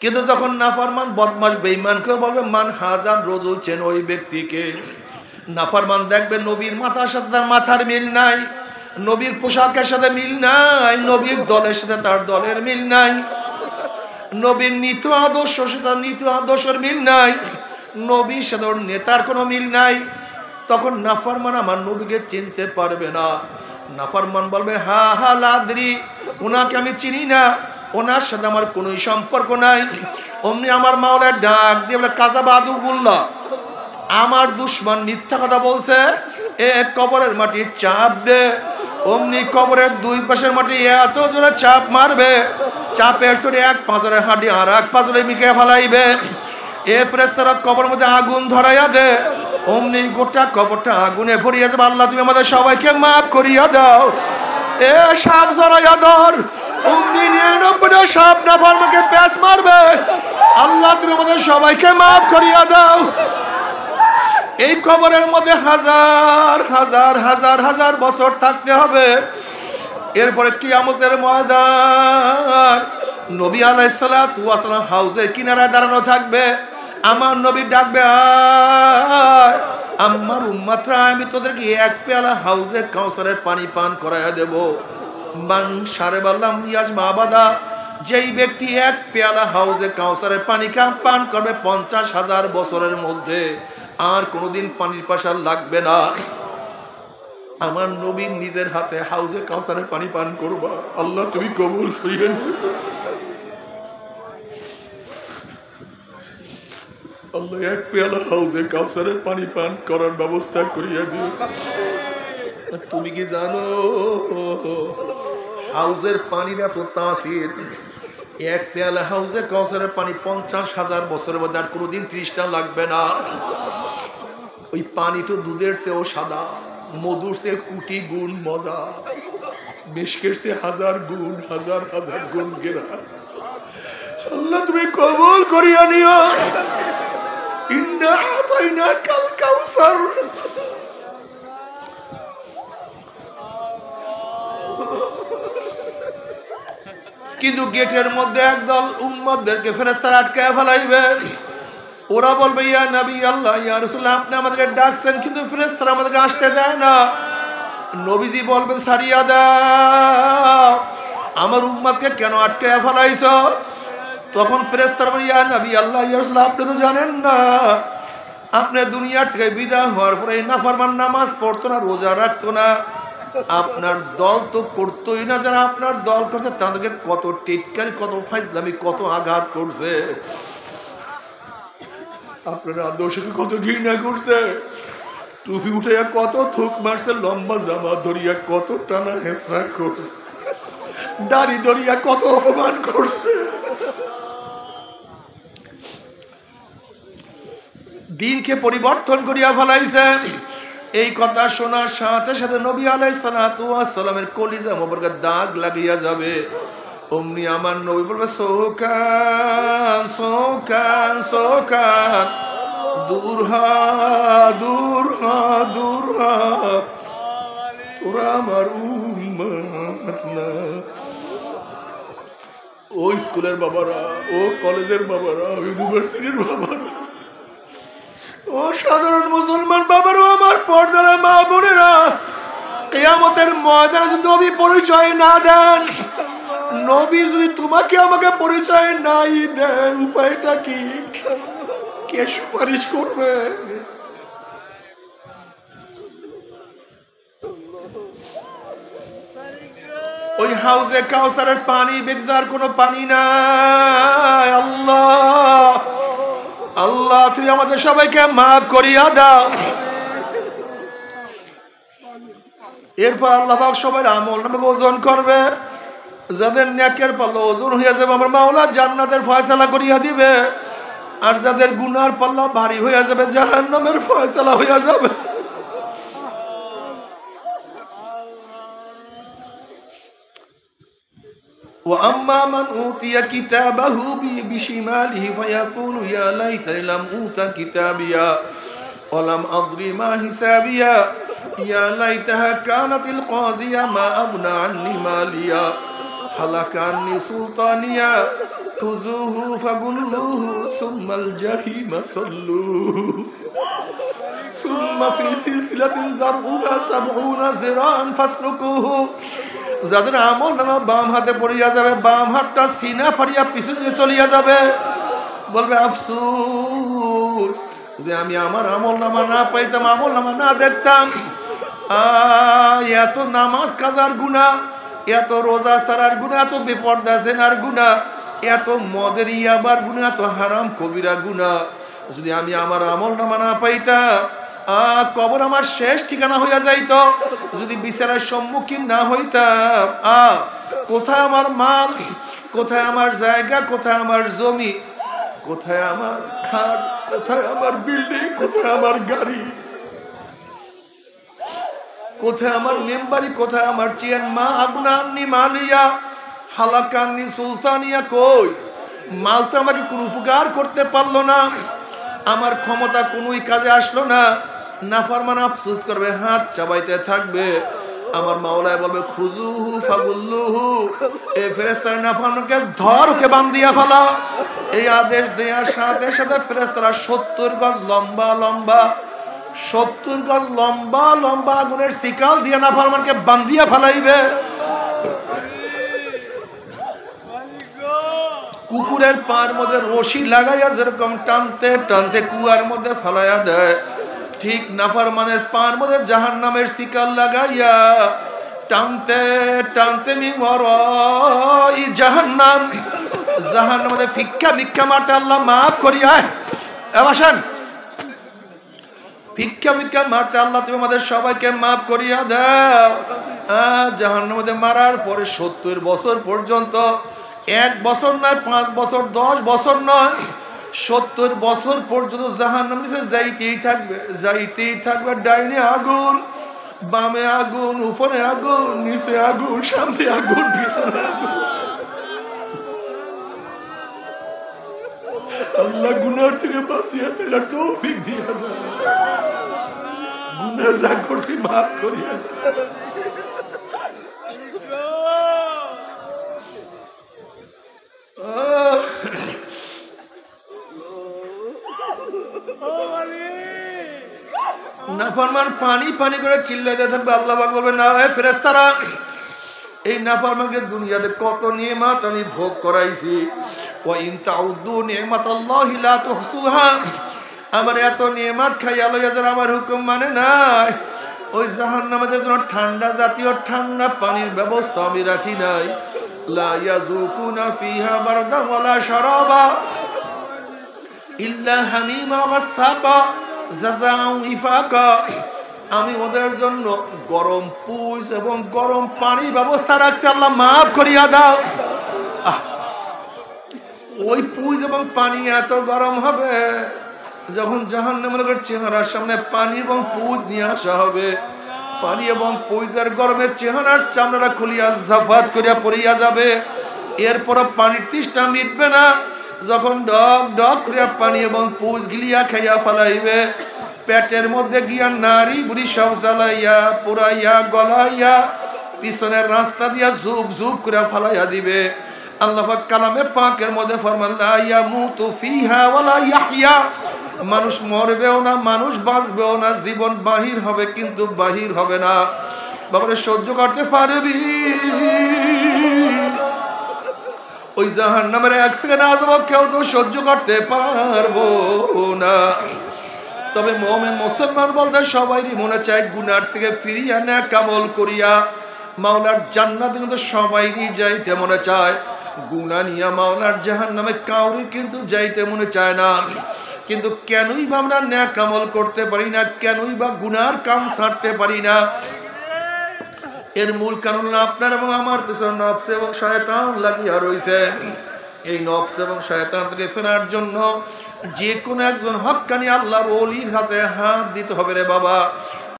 কিন্তু যখন নাফরমান বদমাশ বেঈমান কেউ বলবে মান হাজার রজুল চেন ওই ব্যক্তিকে, নাফরমান দেখবে নবীর মাথার সাথে তার মাথার মিল নাই, নবীর পোশাকের সাথে মিল নাই, নবীর দলের সাথে তার দলের মিল নাই, নবীর নীতি আদর্শ সাথে তার নীতি আদর্শের মিল নাই, নবীর সাথে ওর নেতার কোনো মিল নাই। তখন নাফরমান আমার নবীকে চিনতে পারবে না। নাফরমান বলবে হা হা লাদ্রি, ওনাকে আমি চিনি না, ওনার সাথে আমার কোনো সম্পর্ক নাই। অমনি আমার মাওলার ডাক দিয়ে বলে কাযাবাদু গুল্লাহ, আমার দুশমন মিথ্যা কথা বলছে, এ কবরের মাটি চাপ দে। অমনি কবরের দুই পাশের মাটি এত জোরে চাপ মারবে, চাপের সরে এক পাঁজরের হাঁটি আর এক পাঁজরে মিকে ফেলাইবে। এ ফেরেশতারা কবরের মধ্যে আগুন ধরাইয়া দে, অমনি গোটা কবরটা আগুনে ভরিয়া যাবে। আল্লাহ তুমি আমাদের সবাইকে মাফ করিয়া দাও। এ সাপ জড়াইয়া ধর, অমনি 99টা সাপ নাফরমানকে প্যাঁচ মারবে। আল্লাহ তুমি আমাদের সবাইকে মাফ করিয়া দাও। এই কবরের মধ্যে হাজার হাজার হাজার হাজার বছর থাকতে হবে। এরপরে কিয়ামতের ময়দান, নবী আলাইহিস সালাতু ওয়াস সালাম হাউজের কিনারায় দাঁড়ানো থাকবে। আমার নবী ডাকবে, আয় আমার উম্মতরা, আমি তোদেরকে এক পেয়ালা হাউজে কাউসারের পানি পান করাইয়া দেব। মান শারিবাল্লাম ইয়াজমা আবাদা, যেই ব্যক্তি এক পেয়ালা হাউজে কাউসারের পানি পান করবে 50,000 বছরের মধ্যে আর কোনোদিন পানির পাশার লাগবে না। আমার নবী নিজের হাতে হাউজে কাউসারের পানি পান করবা। আল্লাহ তুমি কবুল করিয়ে নিও। আল্লাহ এক পেয়ালা হাউজে কাউসারের পানি পান করার ব্যবস্থা করিয়া দিও। তুমি কি জানো হাউজের পানির এত তাসির? এক পেয়ালা হাউজে কাউসারের পানি 50,000 বছরের মধ্যে আর কোনোদিন 30টা লাগবে না। ওই পানি তো দুধের চেয়েও সাদা, মধুর চেয়ে কোটি গুণ মজা, মিশকের চেয়ে হাজার গুণ হাজার হাজার গুণ গেরা। আল্লাহ তুমি কবুল করিয়া নিও। ইন্না আতাইনাকাল কাউসার। কিন্তু গেটের মধ্যে একদল উম্মতদেরকে ফেরেশতারা আটকায় ফেলাইবে। ওরা বলবে ইয়া নবী আল্লাহ, ইয়া রাসূলুল্লাহ, আপনি আমাদেরকে ডাকছেন কিন্তু ফেরেশতারা আমাদেরকে আসতে দেয় না। নবীজি বলবেন সারিয়া দাও, আমার উম্মতকে কেন আটকায় ফেলাইছো? তখন ফেরেশতারা বলে ইয়া নবী আল্লাহ, ইয়া রাসূলুল্লাহ, আপনি তো জানেন না, আপনি দুনিয়ার থেকে বিদায় হওয়ার পরে এই নাফরমান নামাজ পড়তো না, রোজা রাখতো না, আপনার দল তো করতোই না। যারা আপনার দল করছে তাদেরকে কত টিটকারি, কত ফাইজলামি, কত আঘাত করছে, আপনার আদর্শকে কত ঘৃণা করছে, টুপি উঠাইয়া কত থুক মারছে, লম্বা জামা ধরিয়া কত টানা হেঁচড়া করছে, দাড়ি ধরিয়া কত অপমান করছে। দিনকে পরিবর্তন করিয়া ফেলাইছেন। এই কথা শোনার সাথে সাথে নবী আলাইহিস সালাতু ওয়াস সালামের কলিজা মোবারকে দাগ লাগিয়া যাবে। অমনি আমার নবী বলবে সোকান সোকান সোকান, দূর হা দূর হা দূর হা, তোরা আমার উম্মত না। ও স্কুলের বাবারা, ও কলেজের বাবারা, ইউনিভার্সিটির বাবারা, ও সাধারণ মুসলমান বাবারা, আমার পর্দার মা বোনেরা, কিয়ামতের ময়দানে যদি নবী পরিচয় না দেন, নবী যদি তোমাকে আমাকে পরিচয় নাই দেয়, উপায়টা কি? কে সুপারিশ করবে? ওই হাউজে কাউসারের পানি বেজার কোনো পানি নাই। আল্লাহ আল্লাহ তুমি আমাদের সবাইকে মাফ করিয়া দাও। এরপর আল্লাহ পাক সবার আমল নামে ওজন করবে। যাদের নেকের পাল্লা ওজন হইয়া যাবে, আমার মাওলা জান্নাতের ফয়সালা করিয়া দিবে। আর যাদের গুনার পাল্লা ভারী হইয়া যাবে, জাহান্নামের ফয়সালা হইয়া যাবে। وأما من أوتي كتابه بشماله فيقول يا ليتني لم أوت كتابيا ولم أدر ما حسابيا يا ليتها كانت القاضية ما أغنى عني ماليا هلك عني سلطانيا খুযুহু ফাগুল্লুহু সুম্মাল জাহিমা সাল্লুহু সুম্মা ফি সিলসিলাতিন যারউহা 70 যিরাআন ফাসলুকুহু। যাদের আমলনামা বাম হাতে পড়িয়া যাবে, বাম হাতটা সিনা ফাড়িয়া পিছনে চলিয়া যাবে, বলবে আফসোস যদি আমি আমার আমলনামা না পাইতাম, আমলনামা না দেখতাম। এত নামাজ কাজার গুনাহ, এত রোজা সারার গুনাহ, এত বেপরদা জেনার গুনাহ, এত মদের ইয়াবার গুনাহ, এত হারাম কবিরা গুনাহ, যদি আমি আমার আমলনামা না পাইতাম, কবর আমার শেষ ঠিকানা হইয়া যাইত। যদি বিচারের সম্মুখীন না হইতাম, কোথায় আমার মাল, কোথায় আমার জায়গা, কোথায় আমার জমি, কোথায় আমার খাট, কোথায় আমার বিল্ডিং, কোথায় আমার গাড়ি, কোথায় আমার মেম্বারি, কোথায় আমার চেয়ার, মা আবনানি মালিয়া হালাকানি সুলতানিয়া, কই মাল তো আমাকে কোনো উপকার করতে পারলো না, আমার ক্ষমতা কোনোই কাজে আসলো না। নাফরমান আফসোস করবে, হাত চাবাইতে থাকবে। আমার মাওলায় বলবে খুযুহু ফাগুল্লুহু, এই ফেরেশতারা নাফরমানকে ধর, ওকে বান্ধিয়া ফেলা। এই আদেশ দেওয়ার সাথে সাথে ফেরেশতারা 70 গজ লম্বা লম্বা 70 গজ লম্বা লম্বা আগুনের শিকাল দিয়ে নাফরমানকে বান্ধিয়া ফেলাইবে। কুকুরের পায়ের মধ্যে রশি লাগাইয়া যেরকম টানতে টানতে কুয়ার মধ্যে ফেলাইয়া দেয়, ঠিক নাফরমানের পায়ের মধ্যে জাহান্নামের শিকাল লাগাইয়া টানতে টানতে জাহান্নাম জাহান্নামে ভিক্ষা ভিক্ষা মারতে আল্লাহ মাফ করিয়া আসেন, ভিক্ষা ভিক্ষা মারতে আল্লাহ তুমি আমাদের সবাইকে মাফ করিয়া দাও। জাহান্নামে মারার পরে 70 বছর পর্যন্ত, 1 বছর নয়, 5 বছর, 10 বছর নয়, 70 বছর পর্যন্ত জাহান্নাম নিচে যাইতেই থাকবে, যাইতেই থাকবে। ডাইনে আগুন, বামে আগুন, উপরে আগুন, নিচে আগুন, সামনে আগুন, পিছনে আগুন। আল্লাহ গুনার থেকে বাঁচিয়ে থাকার তৌফিক দিয়া দাও, গুনাহ যা করছি মাফ করিয়া দাও। নাফরমান পানি পানি করে চিল্লাইতে থাকবে। আল্লাহ পাক বলবে, না ফেরেশতারা, এই নাফরমানকে দুনিয়াতে কত নিয়ামত আমি ভোগ করাইছি, ওয়া ইন তাউদ্দু নি'মাতাল্লাহি লা তুহসুহা, আমার এত নিয়ামত খাইয়া লইয়া যারা আমার হুকুম মানে নাই, ওই জাহান্নামের জন্য ঠান্ডা জাতীয় ঠান্ডা পানির ব্যবস্থা আমি রাখি নাই। লা ইয়াযুকুনা ফিহা বারদান ওয়ালা শারাবা ইল্লা হামিমা ওয়া সাকা জাযাউ ইফাকা, আমি ওদের জন্য গরম পুজ এবং গরম পানির ব্যবস্থা রাখছি, আল্লাহ মাফ করিয়া দাও। ওই পুজ এবং পানি এত গরম হবে, যখন জাহান্নামের চেহারার সামনে পানি এবং পুজ নিয়ে আসা হবে, পানি এবং পুজের গরমের চেহারার চামড়া খুলিয়া জাফাত করিয়া পড়িয়া যাবে। এরপর পানির তৃষ্ণা মিটবে না, যখন ডক ডক করিয়া পানি এবং পুজ গিলিয়া খাইয়া ফেলাইবে, পেটের মধ্যে গিয়া নারী বুড়ি সব জ্বালাইয়া পুরাইয়া গলাইয়া পিছনের রাস্তা দিয়া ঝুপ ঝুপ করে ফেলাইয়া দিবে। আল্লাহ পাক কালামে পাকের মধ্যে ফরমান, লা ইয়ামুতু ফিহা ওয়ালা ইয়াহইয়া, মানুষ মরবেও না, মানুষ বাঁচবেও না, জীবন বাহির হবে কিন্তু বাহির হবে না। বাবারে সহ্য করতে পারবি? ওই জাহান্নামের 1 সেকেন্ড আযাব কেউ তো সহ্য করতে পারবো না। তবে মুমিন মুসলমান বলতে সবাইরই মনে চায় গুনার থেকে ফিরিয়া নেক আমল করিয়া মাওলার জান্নাতে কিন্তু সবাইরই যাইতে মনে চায়। গুনাহ নিয়া মাওলার জাহান্নামে কাউরি কিন্তু যাইতে মনে চায় না। কিন্তু কেনই বা আমরা নেক আমল করতে পারি না, কেনই বা গুনার কাম ছাড়তে পারি না? এর মূল কারণ আপনার এবং আমার পিছনে নফস এবং শয়তান লাগিয়া রয়েছে। এই নফস এবং শয়তান থেকে ফেরার জন্য যে কোনো একজন হক্কানি আল্লাহর ওলির হাতে হাত দিতে হবে রে বাবা।